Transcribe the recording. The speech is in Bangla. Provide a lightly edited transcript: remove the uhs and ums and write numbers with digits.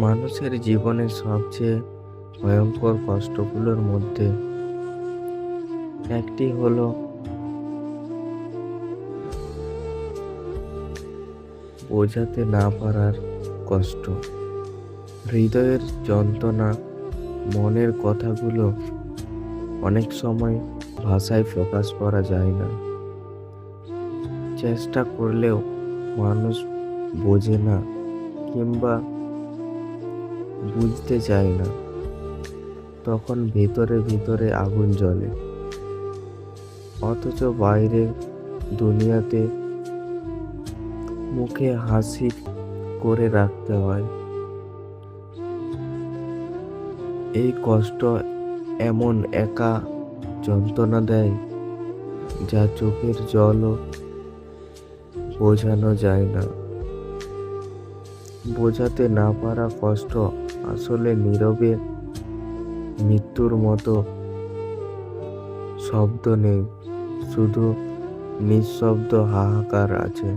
মানুষের জীবনের সবচেয়ে ভয়ঙ্কর কষ্টগুলোর মধ্যে একটি হলো বোঝাতে না পারার কষ্ট। হৃদয়ের যন্ত্রণা, মনের কথাগুলো অনেক সময় ভাষায় প্রকাশ করা যায় না। চেষ্টা করলেও মানুষ বোঝে না কিংবা বুঝতে চায় না। তখন ভিতরে ভিতরে আগুন জ্বলে, অথচ বাইরের দুনিয়াতে মুখে হাসি করে রাখতে হয়। এই কষ্ট এমন একা যন্ত্রণা দেয় যা চোখের জলও বোঝানো যায় না। বোঝাতে না পারা কষ্ট আসলে নীরবে মৃত্যুর মতো। শব্দ নেই, শুধু নিঃশব্দ হাহাকার আছে।